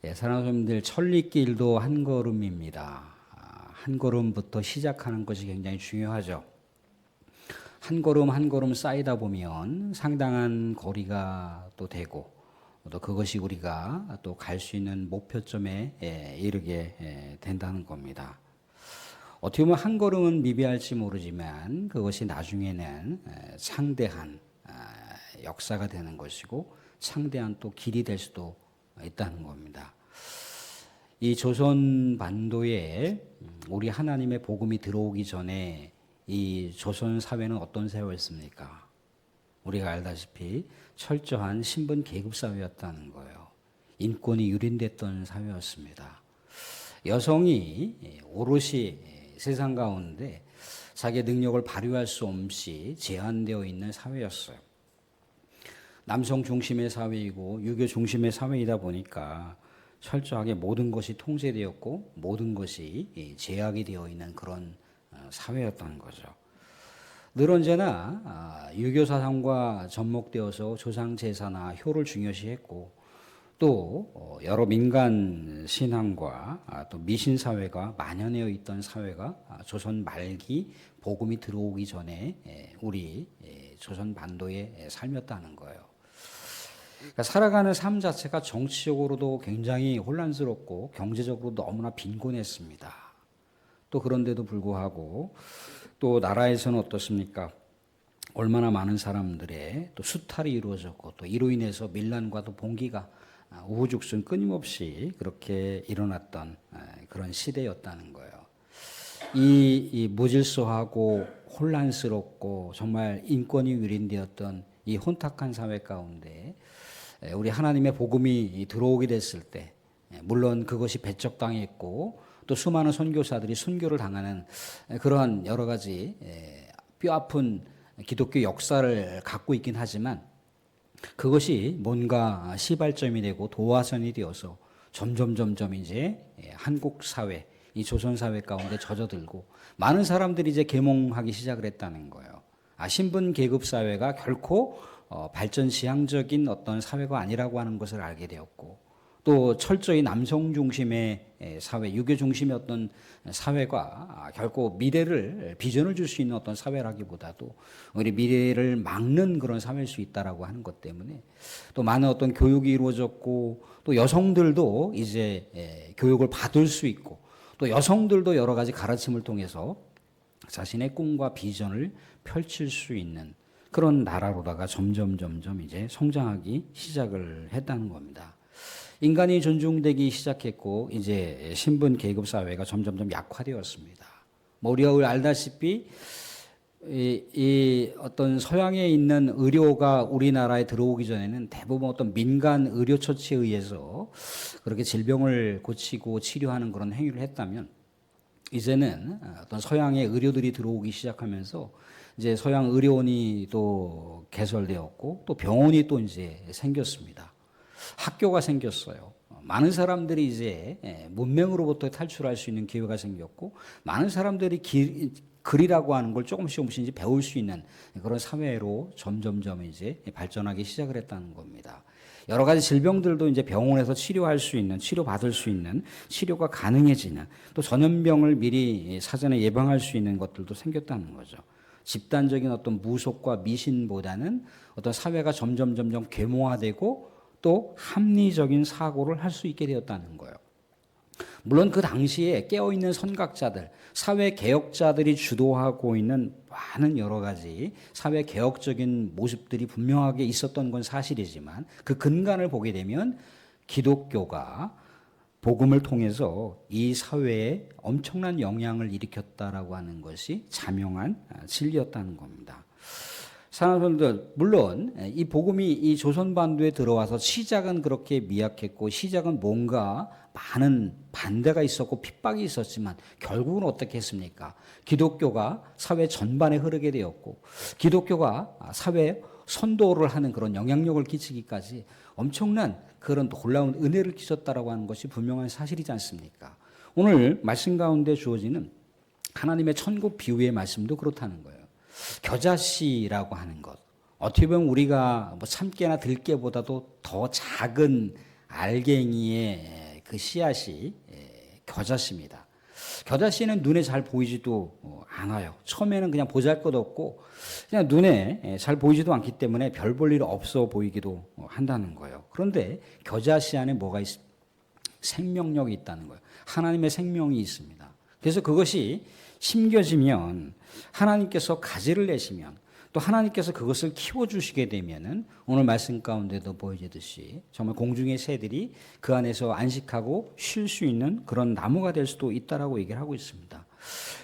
사랑하는 성도님들, 천리길도 한 걸음입니다. 한 걸음부터 시작하는 것이 굉장히 중요하죠. 한 걸음 한 걸음 쌓이다 보면 상당한 거리가 또 되고, 또 그것이 우리가 또 갈 수 있는 목표점에 이르게 된다는 겁니다. 어떻게 보면 한 걸음은 미비할지 모르지만 그것이 나중에는 창대한 역사가 되는 것이고 창대한 또 길이 될 수도 있다는 겁니다. 이 조선 반도에 우리 하나님의 복음이 들어오기 전에 이 조선 사회는 어떤 사회였습니까? 우리가 알다시피 철저한 신분 계급 사회였다는 거예요. 인권이 유린됐던 사회였습니다. 여성이 오롯이 세상 가운데 자기의 능력을 발휘할 수 없이 제한되어 있는 사회였어요. 남성 중심의 사회이고 유교 중심의 사회이다 보니까 철저하게 모든 것이 통제되었고 모든 것이 제약이 되어 있는 그런 사회였다는 거죠. 늘 언제나 유교 사상과 접목되어서 조상 제사나 효를 중요시했고 또 여러 민간 신앙과 또 미신 사회가 만연해 있던 사회가 조선 말기 복음이 들어오기 전에 우리 조선 반도에 삶았다는 거예요. 그러니까 살아가는 삶 자체가 정치적으로도 굉장히 혼란스럽고 경제적으로도 너무나 빈곤했습니다. 또 그런데도 불구하고 또 나라에서는 어떻습니까? 얼마나 많은 사람들의 또 수탈이 이루어졌고 또 이로 인해서 밀란과 또 봉기가 우후죽순 끊임없이 그렇게 일어났던 그런 시대였다는 거예요. 이 무질서하고 혼란스럽고 정말 인권이 유린되었던 이 혼탁한 사회 가운데 우리 하나님의 복음이 들어오게 됐을 때 물론 그것이 배척당했고 또 수많은 선교사들이 순교를 당하는 그러한 여러 가지 뼈아픈 기독교 역사를 갖고 있긴 하지만 그것이 뭔가 시발점이 되고 도화선이 되어서 점점 이제 한국 사회, 이 조선 사회 가운데 젖어들고 많은 사람들이 이제 계몽하기 시작을 했다는 거예요. 신분 계급 사회가 결코 발전 지향적인 어떤 사회가 아니라고 하는 것을 알게 되었고 또 철저히 남성 중심의 사회, 유교 중심의 어떤 사회가 결코 미래를 비전을 줄 수 있는 어떤 사회라기보다도 우리 미래를 막는 그런 사회일 수 있다라고 하는 것 때문에 또 많은 어떤 교육이 이루어졌고 또 여성들도 이제 교육을 받을 수 있고 또 여성들도 여러 가지 가르침을 통해서 자신의 꿈과 비전을 펼칠 수 있는 그런 나라로다가 점점 이제 성장하기 시작을 했다는 겁니다. 인간이 존중되기 시작했고 이제 신분 계급 사회가 점점 약화되었습니다. 우리가 알다시피 이 어떤 서양에 있는 의료가 우리나라에 들어오기 전에는 대부분 어떤 민간 의료 처치에 의해서 그렇게 질병을 고치고 치료하는 그런 행위를 했다면 이제는 어떤 서양의 의료들이 들어오기 시작하면서 이제 서양 의료원이 또 개설되었고 또 병원이 또 이제 생겼습니다. 학교가 생겼어요. 많은 사람들이 이제 문맹으로부터 탈출할 수 있는 기회가 생겼고 많은 사람들이 글이라고 하는 걸 조금씩 이제 배울 수 있는 그런 사회로 점점 이제 발전하기 시작을 했다는 겁니다. 여러 가지 질병들도 이제 병원에서 치료할 수 있는, 치료받을 수 있는, 치료가 가능해지는 또 전염병을 미리 사전에 예방할 수 있는 것들도 생겼다는 거죠. 집단적인 어떤 무속과 미신보다는 어떤 사회가 점점 계모화되고 또 합리적인 사고를 할 수 있게 되었다는 거예요. 물론 그 당시에 깨어있는 선각자들, 사회개혁자들이 주도하고 있는 많은 여러 가지 사회개혁적인 모습들이 분명하게 있었던 건 사실이지만 그 근간을 보게 되면 기독교가 복음을 통해서 이 사회에 엄청난 영향을 일으켰다라고 하는 것이 자명한 진리였다는 겁니다. 사랑하는 분들, 물론 이 복음이 이 조선반도에 들어와서 시작은 그렇게 미약했고 시작은 뭔가 많은 반대가 있었고 핍박이 있었지만 결국은 어떻게 했습니까? 기독교가 사회 전반에 흐르게 되었고 기독교가 사회에 선도를 하는 그런 영향력을 끼치기까지 엄청난 그런 놀라운 은혜를 끼쳤다라고 하는 것이 분명한 사실이지 않습니까? 오늘 말씀 가운데 주어지는 하나님의 천국 비유의 말씀도 그렇다는 거예요. 겨자씨라고 하는 것. 어떻게 보면 우리가 참깨나 들깨보다도 더 작은 알갱이의 그 씨앗이 겨자씨입니다. 겨자씨는 눈에 잘 보이지도 않아요. 처음에는 그냥 보잘것없고 그냥 눈에 잘 보이지도 않기 때문에 별 볼 일 없어 보이기도 한다는 거예요. 그런데 겨자씨 안에 뭐가 생명력이 있다는 거예요. 하나님의 생명이 있습니다. 그래서 그것이 심겨지면 하나님께서 가지를 내시면 또 하나님께서 그것을 키워주시게 되면은 오늘 말씀 가운데도 보여지듯이 정말 공중의 새들이 그 안에서 안식하고 쉴 수 있는 그런 나무가 될 수도 있다라고 얘기를 하고 있습니다.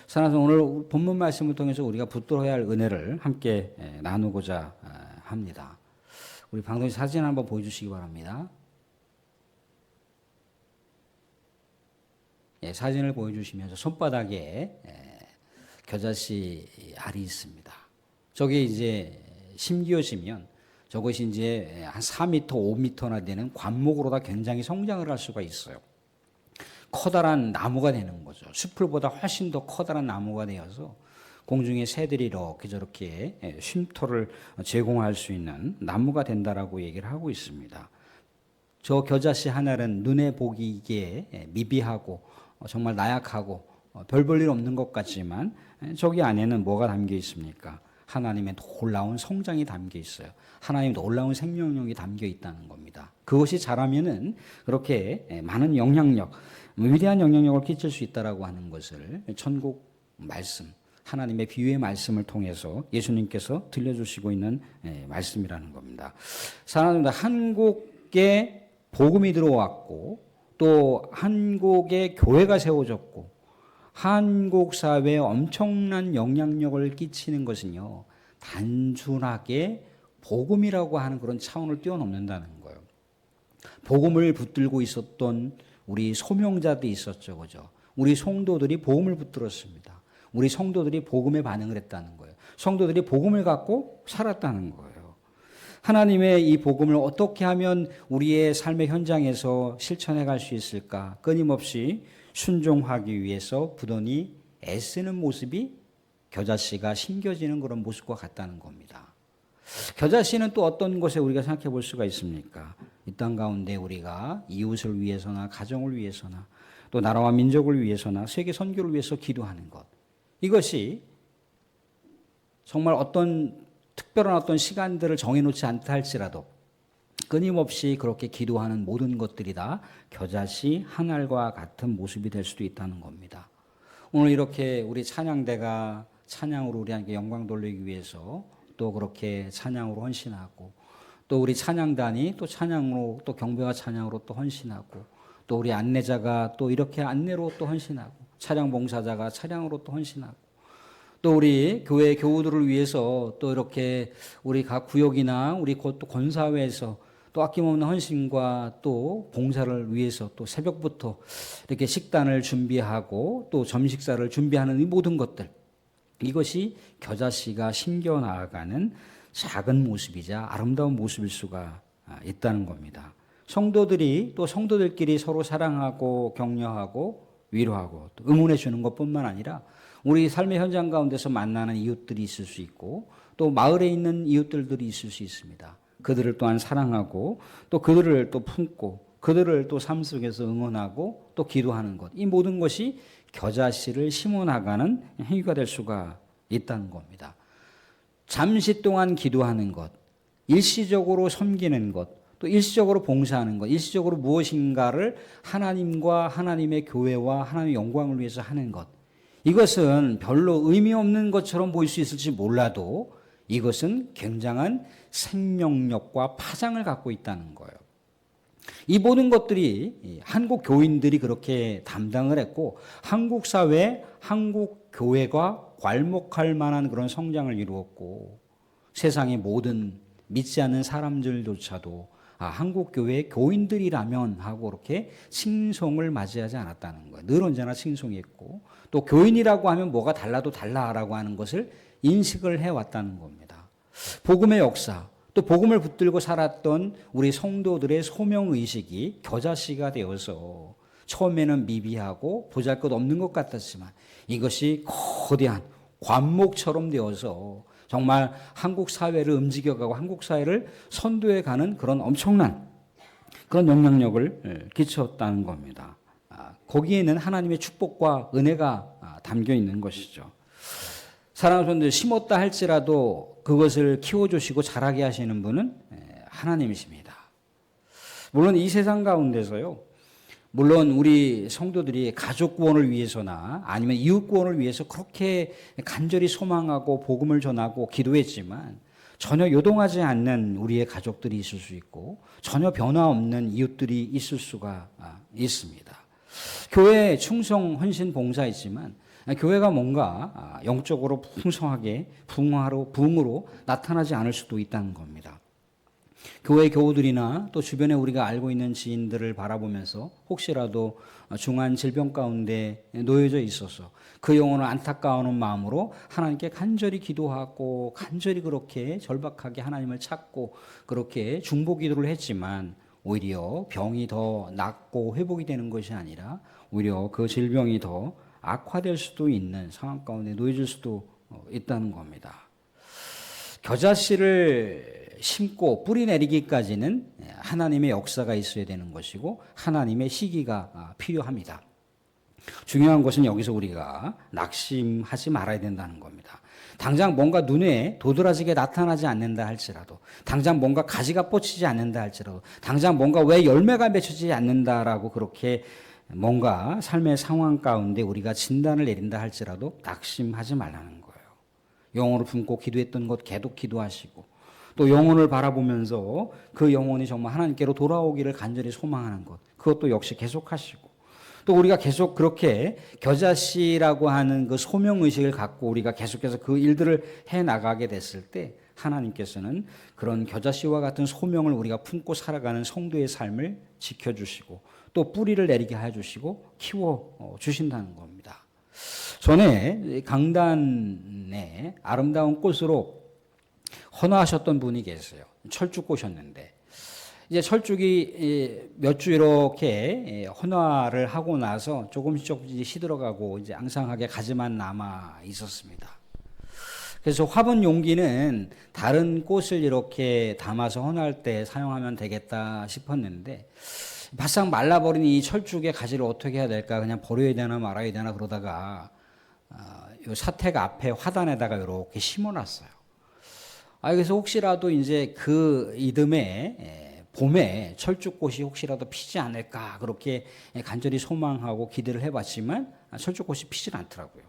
사랑하는 오늘 본문 말씀을 통해서 우리가 붙들어야 할 은혜를 함께 나누고자 합니다. 우리 방송에 사진 한번 보여주시기 바랍니다. 사진을 보여주시면서 손바닥에 겨자씨 알이 있습니다. 저게 이제 심기어지면 저것이 이제 한 4m, 5m나 되는 관목으로다 굉장히 성장을 할 수가 있어요. 커다란 나무가 되는 거죠. 숲을보다 훨씬 더 커다란 나무가 되어서 공중의 새들이 이렇게 저렇게 쉼터를 제공할 수 있는 나무가 된다라고 얘기를 하고 있습니다. 저 겨자씨 하나는 눈에 보기에 미비하고 정말 나약하고 별 볼 일 없는 것 같지만 저기 안에는 뭐가 담겨 있습니까? 하나님의 놀라운 성장이 담겨 있어요. 하나님의 놀라운 생명력이 담겨 있다는 겁니다. 그것이 자라면은 그렇게 많은 영향력, 위대한 영향력을 끼칠 수 있다라고 하는 것을 천국 말씀, 하나님의 비유의 말씀을 통해서 예수님께서 들려주시고 있는 말씀이라는 겁니다. 사랑하는 한국에 복음이 들어왔고 또 한국에 교회가 세워졌고 한국 사회에 엄청난 영향력을 끼치는 것은요, 단순하게 복음이라고 하는 그런 차원을 뛰어넘는다는 거예요. 복음을 붙들고 있었던 우리 소명자도 있었죠, 그죠? 우리 성도들이 복음을 붙들었습니다. 우리 성도들이 복음에 반응을 했다는 거예요. 성도들이 복음을 갖고 살았다는 거예요. 하나님의 이 복음을 어떻게 하면 우리의 삶의 현장에서 실천해 갈 수 있을까? 끊임없이 순종하기 위해서 부단히 애쓰는 모습이 겨자씨가 심겨지는 그런 모습과 같다는 겁니다. 겨자씨는 또 어떤 것에 우리가 생각해 볼 수가 있습니까? 이 땅 가운데 우리가 이웃을 위해서나 가정을 위해서나 또 나라와 민족을 위해서나 세계 선교를 위해서 기도하는 것. 이것이 정말 어떤 특별한 어떤 시간들을 정해놓지 않다 할지라도 끊임없이 그렇게 기도하는 모든 것들이 다 겨자씨 한 알과 같은 모습이 될 수도 있다는 겁니다. 오늘 이렇게 우리 찬양대가 찬양으로 우리 하나님께 영광 돌리기 위해서 또 그렇게 찬양으로 헌신하고 또 우리 찬양단이 또 찬양으로 또 경배와 찬양으로 또 헌신하고 또 우리 안내자가 또 이렇게 안내로 또 헌신하고 차량 봉사자가 차량으로 또 헌신하고 또 우리 교회 교우들을 위해서 또 이렇게 우리 각 구역이나 우리 또 권사회에서 또 아낌없는 헌신과 또 봉사를 위해서 또 새벽부터 이렇게 식단을 준비하고 또 점식사를 준비하는 이 모든 것들, 이것이 겨자씨가 심겨 나아가는 작은 모습이자 아름다운 모습일 수가 있다는 겁니다. 성도들이 또 성도들끼리 서로 사랑하고 격려하고 위로하고 또 응원해 주는 것뿐만 아니라 우리 삶의 현장 가운데서 만나는 이웃들이 있을 수 있고 또 마을에 있는 이웃들이 있을 수 있습니다. 그들을 또한 사랑하고 또 그들을 또 품고 그들을 또 삶 속에서 응원하고 또 기도하는 것, 이 모든 것이 겨자씨를 심어 나가는 행위가 될 수가 있다는 겁니다. 잠시 동안 기도하는 것, 일시적으로 섬기는 것, 또 일시적으로 봉사하는 것, 일시적으로 무엇인가를 하나님과 하나님의 교회와 하나님의 영광을 위해서 하는 것, 이것은 별로 의미 없는 것처럼 보일 수 있을지 몰라도 이것은 굉장한 생명력과 파장을 갖고 있다는 거예요. 이 모든 것들이 한국 교인들이 그렇게 담당을 했고 한국 사회, 한국 교회가 괄목할 만한 그런 성장을 이루었고 세상의 모든 믿지 않는 사람들조차도 한국 교회의 교인들이라면 하고 그렇게 칭송을 맞이하지 않았다는 거예요. 늘 언제나 칭송했고 또 교인이라고 하면 뭐가 달라도 달라라고 하는 것을 인식을 해왔다는 겁니다. 복음의 역사, 또 복음을 붙들고 살았던 우리 성도들의 소명의식이 겨자씨가 되어서 처음에는 미비하고 보잘것없는 것 같았지만 이것이 거대한 관목처럼 되어서 정말 한국 사회를 움직여가고 한국 사회를 선도해가는 그런 엄청난 그런 영향력을 끼쳤다는 겁니다. 거기에는 하나님의 축복과 은혜가 담겨 있는 것이죠. 사랑하는 성도들, 심었다 할지라도 그것을 키워주시고 자라게 하시는 분은 하나님이십니다. 물론 이 세상 가운데서요, 물론 우리 성도들이 가족 구원을 위해서나 아니면 이웃 구원을 위해서 그렇게 간절히 소망하고 복음을 전하고 기도했지만 전혀 요동하지 않는 우리의 가족들이 있을 수 있고 전혀 변화 없는 이웃들이 있을 수가 있습니다. 교회에 충성, 헌신, 봉사했지만 교회가 뭔가 영적으로 풍성하게 부흥으로 나타나지 않을 수도 있다는 겁니다. 교회 교우들이나 또 주변에 우리가 알고 있는 지인들을 바라보면서 혹시라도 중한 질병 가운데 놓여져 있어서 그 영혼을 안타까워하는 마음으로 하나님께 간절히 기도하고 간절히 그렇게 절박하게 하나님을 찾고 그렇게 중보 기도를 했지만 오히려 병이 더 낫고 회복이 되는 것이 아니라 오히려 그 질병이 더 악화될 수도 있는 상황 가운데 놓여질 수도 있다는 겁니다. 겨자씨를 심고 뿌리 내리기까지는 하나님의 역사가 있어야 되는 것이고 하나님의 시기가 필요합니다. 중요한 것은 여기서 우리가 낙심하지 말아야 된다는 겁니다. 당장 뭔가 눈에 도드라지게 나타나지 않는다 할지라도, 당장 뭔가 가지가 뻗치지 않는다 할지라도, 당장 뭔가 왜 열매가 맺히지 않는다라고 그렇게 뭔가 삶의 상황 가운데 우리가 진단을 내린다 할지라도 낙심하지 말라는 거예요. 영혼을 품고 기도했던 것 계속 기도하시고 또 영혼을 바라보면서 그 영혼이 정말 하나님께로 돌아오기를 간절히 소망하는 것, 그것도 역시 계속하시고 또 우리가 계속 그렇게 겨자씨라고 하는 그 소명의식을 갖고 우리가 계속해서 그 일들을 해나가게 됐을 때 하나님께서는 그런 겨자씨와 같은 소명을 우리가 품고 살아가는 성도의 삶을 지켜주시고 또 뿌리를 내리게 해주시고 키워주신다는 겁니다. 전에 강단에 아름다운 꽃으로 헌화하셨던 분이 계세요. 철쭉꽃이었는데 이제 철쭉이 몇 주 이렇게 헌화를 하고 나서 조금씩 시들어가고 이제 앙상하게 가지만 남아 있었습니다. 그래서 화분 용기는 다른 꽃을 이렇게 담아서 헌화할 때 사용하면 되겠다 싶었는데 바싹 말라버린 이 철쭉의 가지를 어떻게 해야 될까, 그냥 버려야 되나 말아야 되나 그러다가 이 사택 앞에 화단에다가 이렇게 심어놨어요. 그래서 혹시라도 이제 그 이듬해 봄에 철쭉꽃이 혹시라도 피지 않을까 그렇게 간절히 소망하고 기대를 해봤지만 철쭉꽃이 피질 않더라고요.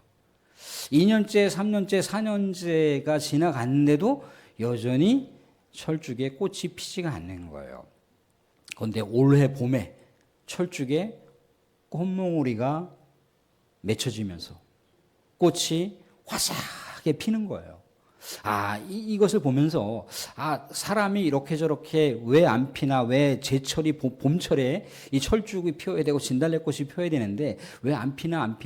2년째, 3년째, 4년째가 지나갔는데도 여전히 철쭉에 꽃이 피지가 않는 거예요. 그런데 올해 봄에 철쭉에 꽃몽우리가 맺혀지면서 꽃이 화사하게 피는 거예요. 이것을 보면서 사람이 이렇게 저렇게 왜 안 피나, 왜 제철이 봄철에 이 철쭉이 피어야 되고 진달래꽃이 피어야 되는데 왜 안 피나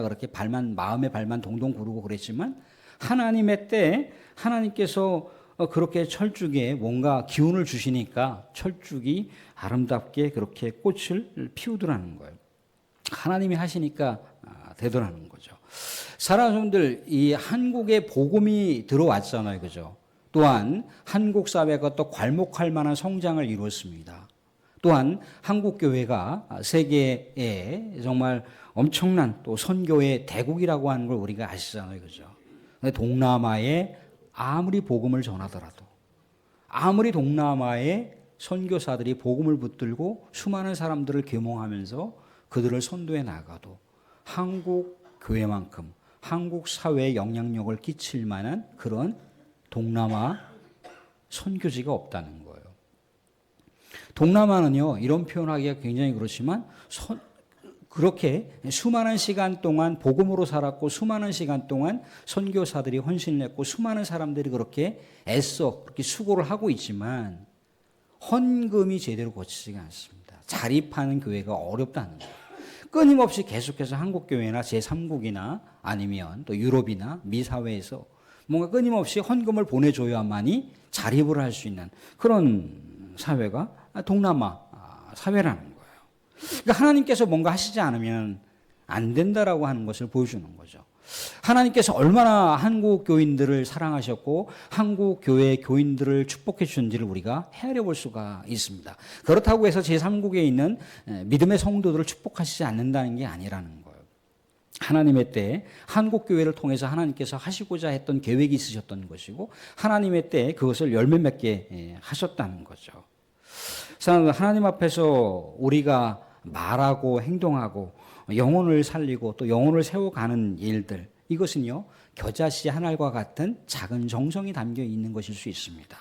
그렇게 마음의 발만 동동 구르고 그랬지만 하나님의 때에 하나님께서 그렇게 철쭉에 뭔가 기운을 주시니까 철쭉이 아름답게 그렇게 꽃을 피우더라는 거예요. 하나님이 하시니까 되더라는 거죠. 사랑하는 분들, 이 한국에 복음이 들어왔잖아요, 그죠? 또한 한국 사회가 또 괄목할 만한 성장을 이루었습니다. 또한 한국 교회가 세계에 정말 엄청난 또 선교의 대국이라고 하는 걸 우리가 아시잖아요, 그죠? 근데 동남아에 아무리 복음을 전하더라도, 아무리 동남아의 선교사들이 복음을 붙들고 수많은 사람들을 계몽하면서 그들을 선도해 나가도 한국 교회만큼 한국 사회에 영향력을 끼칠 만한 그런 동남아 선교지가 없다는 거예요. 동남아는요, 이런 표현하기가 굉장히 그렇지만 그렇게 수많은 시간 동안 복음으로 살았고 수많은 시간 동안 선교사들이 헌신을 했고 수많은 사람들이 그렇게 애써 그렇게 수고를 하고 있지만 헌금이 제대로 거치지가 않습니다. 자립하는 교회가 어렵다는 거예요. 끊임없이 계속해서 한국교회나 제3국이나 아니면 또 유럽이나 미 사회에서 뭔가 끊임없이 헌금을 보내줘야만이 자립을 할 수 있는 그런 사회가 동남아 사회라는 거예요. 그러니까 하나님께서 뭔가 하시지 않으면 안 된다라고 하는 것을 보여주는 거죠. 하나님께서 얼마나 한국 교인들을 사랑하셨고 한국 교회 교인들을 축복해 주셨는지를 우리가 헤아려 볼 수가 있습니다. 그렇다고 해서 제3국에 있는 믿음의 성도들을 축복하시지 않는다는 게 아니라는 거예요. 하나님의 때에 한국 교회를 통해서 하나님께서 하시고자 했던 계획이 있으셨던 것이고 하나님의 때에 그것을 열매 맺게 하셨다는 거죠. 하나님 앞에서 우리가 말하고 행동하고 영혼을 살리고 또 영혼을 세워가는 일들, 이것은요 겨자씨 한 알과 같은 작은 정성이 담겨 있는 것일 수 있습니다.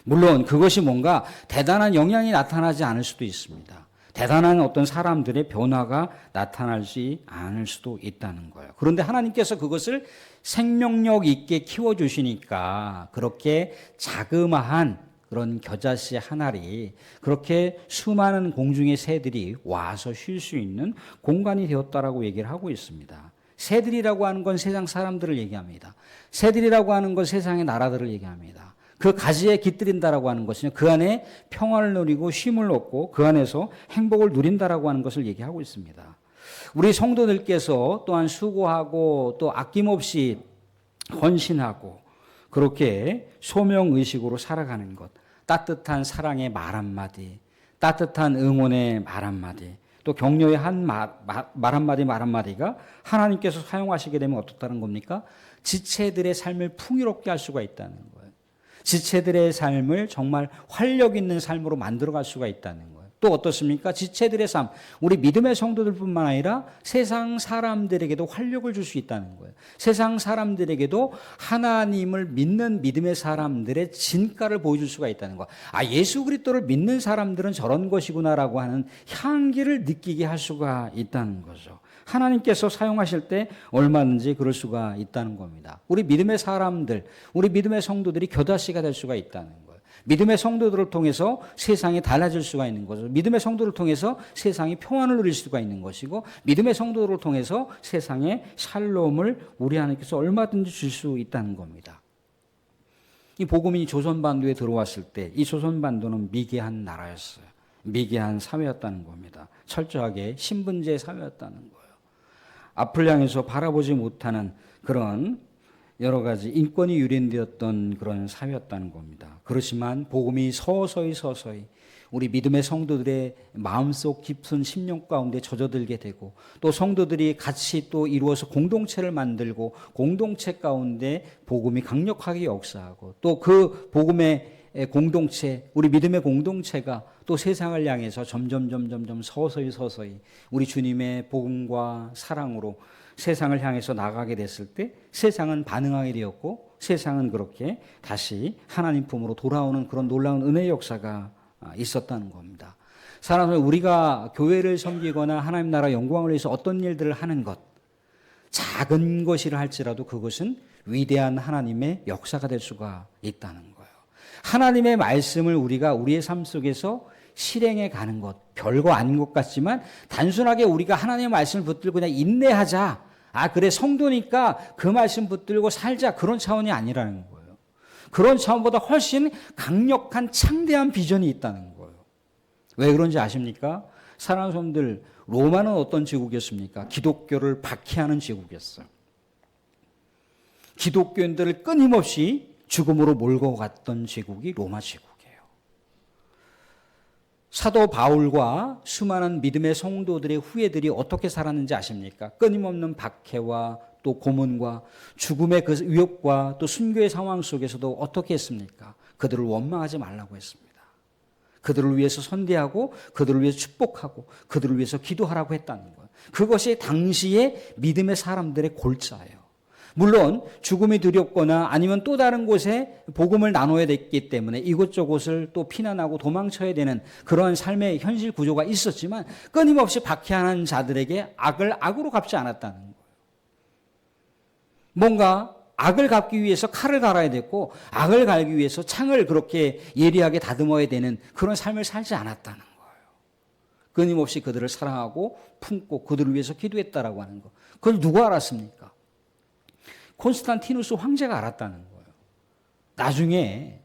물론 그것이 뭔가 대단한 영향이 나타나지 않을 수도 있습니다. 대단한 어떤 사람들의 변화가 나타나지 않을 수도 있다는 거예요. 그런데 하나님께서 그것을 생명력 있게 키워주시니까 그렇게 자그마한 그런 겨자씨 한 알이 그렇게 수많은 공중의 새들이 와서 쉴 수 있는 공간이 되었다라고 얘기를 하고 있습니다. 새들이라고 하는 건 세상 사람들을 얘기합니다. 새들이라고 하는 건 세상의 나라들을 얘기합니다. 그 가지에 깃들인다라고 하는 것은 그 안에 평화를 누리고 쉼을 얻고 그 안에서 행복을 누린다라고 하는 것을 얘기하고 있습니다. 우리 성도들께서 또한 수고하고 또 아낌없이 헌신하고 그렇게 소명의식으로 살아가는 것, 따뜻한 사랑의 말 한마디, 따뜻한 응원의 말 한마디, 또 격려의 말 한마디가 하나님께서 사용하시게 되면 어떻다는 겁니까? 지체들의 삶을 풍요롭게 할 수가 있다는 거예요. 지체들의 삶을 정말 활력 있는 삶으로 만들어갈 수가 있다는 거예요. 또 어떻습니까? 지체들의 삶, 우리 믿음의 성도들뿐만 아니라 세상 사람들에게도 활력을 줄 수 있다는 거예요. 세상 사람들에게도 하나님을 믿는 믿음의 사람들의 진가를 보여줄 수가 있다는 거예요. 예수 그리스도를 믿는 사람들은 저런 것이구나라고 하는 향기를 느끼게 할 수가 있다는 거죠. 하나님께서 사용하실 때 얼마든지 그럴 수가 있다는 겁니다. 우리 믿음의 사람들, 우리 믿음의 성도들이 겨자씨가 될 수가 있다는 거예요. 믿음의 성도들을 통해서 세상이 달라질 수가 있는 거죠. 믿음의 성도를 통해서 세상이 평안을 누릴 수가 있는 것이고 믿음의 성도들을 통해서 세상에 샬롬을 우리 하나님께서 얼마든지 줄 수 있다는 겁니다. 이 복음이 조선반도에 들어왔을 때 이 조선반도는 미개한 나라였어요. 미개한 사회였다는 겁니다. 철저하게 신분제 사회였다는 거예요. 앞을 향해서 바라보지 못하는 그런 여러 가지 인권이 유린되었던 그런 사회였다는 겁니다. 그렇지만 복음이 서서히 우리 믿음의 성도들의 마음속 깊은 심령 가운데 젖어들게 되고 또 성도들이 같이 또 이루어서 공동체를 만들고 공동체 가운데 복음이 강력하게 역사하고 또 그 복음의 공동체, 우리 믿음의 공동체가 또 세상을 향해서 점점 서서히 우리 주님의 복음과 사랑으로 세상을 향해서 나가게 됐을 때 세상은 반응하게 되었고 세상은 그렇게 다시 하나님 품으로 돌아오는 그런 놀라운 은혜의 역사가 있었다는 겁니다. 사람은 우리가 교회를 섬기거나 하나님 나라 영광을 위해서 어떤 일들을 하는 것, 작은 것이라 할지라도 그것은 위대한 하나님의 역사가 될 수가 있다는 거예요. 하나님의 말씀을 우리가 우리의 삶 속에서 실행해 가는 것, 별거 아닌 것 같지만 단순하게 우리가 하나님의 말씀을 붙들고 그냥 인내하자. 그래 성도니까 그 말씀 붙들고 살자. 그런 차원이 아니라는 거예요. 그런 차원보다 훨씬 강력한 창대한 비전이 있다는 거예요. 왜 그런지 아십니까? 사랑하는 성도들, 로마는 어떤 제국이었습니까? 기독교를 박해하는 제국이었어요. 기독교인들을 끊임없이 죽음으로 몰고 갔던 제국이 로마 제국이에요. 사도 바울과 수많은 믿음의 성도들의 후예들이 어떻게 살았는지 아십니까? 끊임없는 박해와 또 고문과 죽음의 그 위협과 또 순교의 상황 속에서도 어떻게 했습니까? 그들을 원망하지 말라고 했습니다. 그들을 위해서 선대하고 그들을 위해서 축복하고 그들을 위해서 기도하라고 했다는 거예요. 그것이 당시의 믿음의 사람들의 골자예요. 물론 죽음이 두렵거나 아니면 또 다른 곳에 복음을 나눠야 됐기 때문에 이곳저곳을 또 피난하고 도망쳐야 되는 그런 삶의 현실 구조가 있었지만 끊임없이 박해하는 자들에게 악을 악으로 갚지 않았다는 거예요. 뭔가 악을 갚기 위해서 칼을 갈아야 됐고 악을 갈기 위해서 창을 그렇게 예리하게 다듬어야 되는 그런 삶을 살지 않았다는 거예요. 끊임없이 그들을 사랑하고 품고 그들을 위해서 기도했다라고 하는 거. 그걸 누가 알았습니까? 콘스탄티누스 황제가 알았다는 거예요. 나중에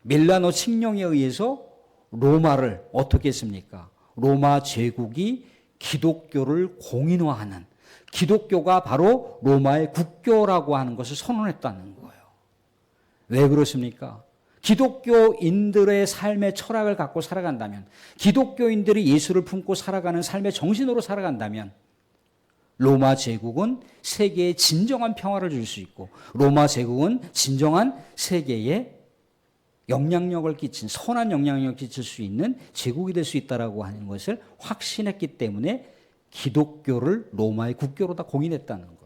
밀라노 칙령에 의해서 로마를 어떻게 했습니까? 로마 제국이 기독교를 공인화하는, 기독교가 바로 로마의 국교라고 하는 것을 선언했다는 거예요. 왜 그렇습니까? 기독교인들의 삶의 철학을 갖고 살아간다면, 기독교인들이 예수를 품고 살아가는 삶의 정신으로 살아간다면 로마 제국은 세계에 진정한 평화를 줄 수 있고, 로마 제국은 진정한 세계에 영향력을 끼친, 선한 영향력을 끼칠 수 있는 제국이 될 수 있다라고 하는 것을 확신했기 때문에 기독교를 로마의 국교로 다 공인했다는 거예요.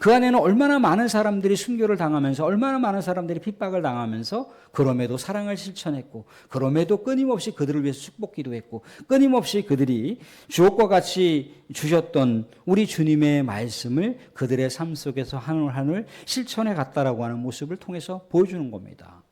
그 안에는 얼마나 많은 사람들이 순교를 당하면서, 얼마나 많은 사람들이 핍박을 당하면서 그럼에도 사랑을 실천했고, 그럼에도 끊임없이 그들을 위해서 축복기도 했고, 끊임없이 그들이 주옥과 같이 주셨던 우리 주님의 말씀을 그들의 삶 속에서 한올 한올 실천해 갔다라고 하는 모습을 통해서 보여주는 겁니다.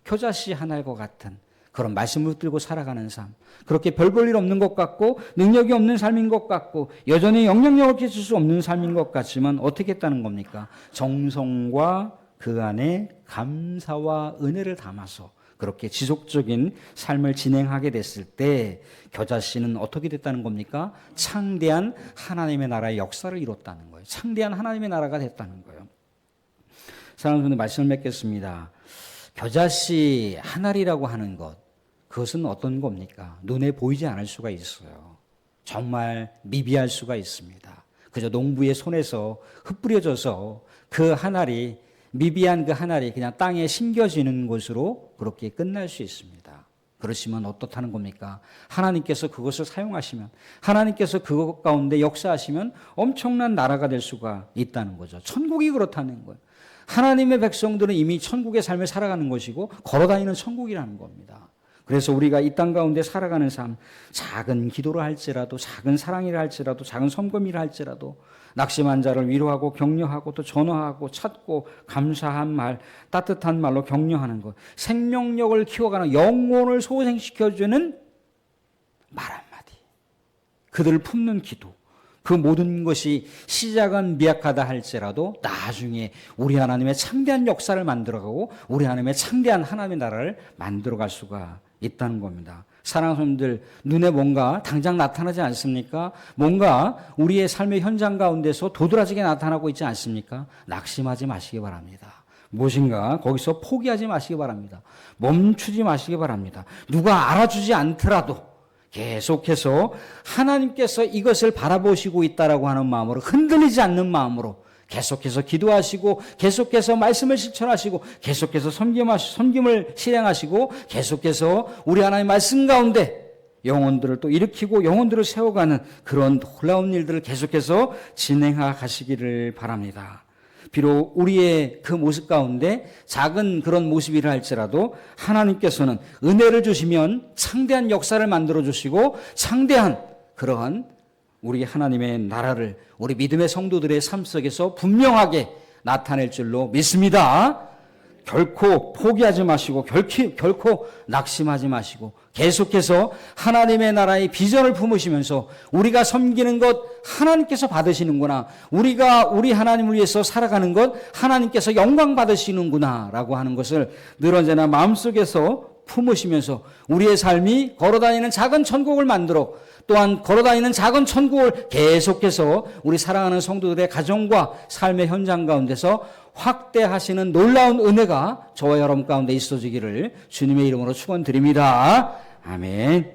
겨자씨 하나과 같은 그런 말씀을 들고 살아가는 삶, 그렇게 별 볼 일 없는 것 같고 능력이 없는 삶인 것 같고 여전히 영향력을 끼칠 수 없는 삶인 것 같지만 어떻게 했다는 겁니까? 정성과 그 안에 감사와 은혜를 담아서 그렇게 지속적인 삶을 진행하게 됐을 때 겨자씨는 어떻게 됐다는 겁니까? 창대한 하나님의 나라의 역사를 이뤘다는 거예요. 창대한 하나님의 나라가 됐다는 거예요. 사랑하는 분들, 말씀을 맺겠습니다. 겨자씨 한 알이라고 하는 것, 그것은 어떤 겁니까? 눈에 보이지 않을 수가 있어요. 정말 미비할 수가 있습니다. 그저 농부의 손에서 흩뿌려져서 그 한 알이, 미비한 그 한 알이 그냥 땅에 심겨지는 것으로 그렇게 끝날 수 있습니다. 그렇지만 어떻다는 겁니까? 하나님께서 그것을 사용하시면, 하나님께서 그것 가운데 역사하시면 엄청난 나라가 될 수가 있다는 거죠. 천국이 그렇다는 거예요. 하나님의 백성들은 이미 천국의 삶을 살아가는 것이고 걸어다니는 천국이라는 겁니다. 그래서 우리가 이 땅 가운데 살아가는 삶, 작은 기도를 할지라도, 작은 사랑이라 할지라도, 작은 섬김이라 할지라도 낙심한 자를 위로하고 격려하고 또 전화하고 찾고 감사한 말, 따뜻한 말로 격려하는 것, 생명력을 키워가는, 영혼을 소생시켜주는 말 한마디, 그들을 품는 기도, 그 모든 것이 시작은 미약하다 할지라도 나중에 우리 하나님의 창대한 역사를 만들어가고 우리 하나님의 창대한 하나님의 나라를 만들어갈 수가 있다는 겁니다. 사랑하는 성도들, 눈에 뭔가 당장 나타나지 않습니까? 뭔가 우리의 삶의 현장 가운데서 도드라지게 나타나고 있지 않습니까? 낙심하지 마시기 바랍니다. 무엇인가 거기서 포기하지 마시기 바랍니다. 멈추지 마시기 바랍니다. 누가 알아주지 않더라도 계속해서 하나님께서 이것을 바라보시고 있다라고 하는 마음으로, 흔들리지 않는 마음으로 계속해서 기도하시고, 계속해서 말씀을 실천하시고, 계속해서 섬김을 실행하시고, 계속해서 우리 하나님의 말씀 가운데 영혼들을 또 일으키고 영혼들을 세워가는 그런 놀라운 일들을 계속해서 진행하시기를 바랍니다. 비록 우리의 그 모습 가운데 작은 그런 모습이라 할지라도 하나님께서는 은혜를 주시면 창대한 역사를 만들어 주시고 창대한 그러한 우리 하나님의 나라를 우리 믿음의 성도들의 삶 속에서 분명하게 나타낼 줄로 믿습니다. 결코 포기하지 마시고 결코 낙심하지 마시고 계속해서 하나님의 나라의 비전을 품으시면서 우리가 섬기는 것 하나님께서 받으시는구나, 우리가 우리 하나님을 위해서 살아가는 것 하나님께서 영광 받으시는구나 라고 하는 것을 늘 언제나 마음속에서 품으시면서 우리의 삶이 걸어다니는 작은 천국을 만들어 또한 걸어다니는 작은 천국을 계속해서 우리 사랑하는 성도들의 가정과 삶의 현장 가운데서 확대하시는 놀라운 은혜가 저와 여러분 가운데 있어지기를 주님의 이름으로 축원드립니다. 아멘.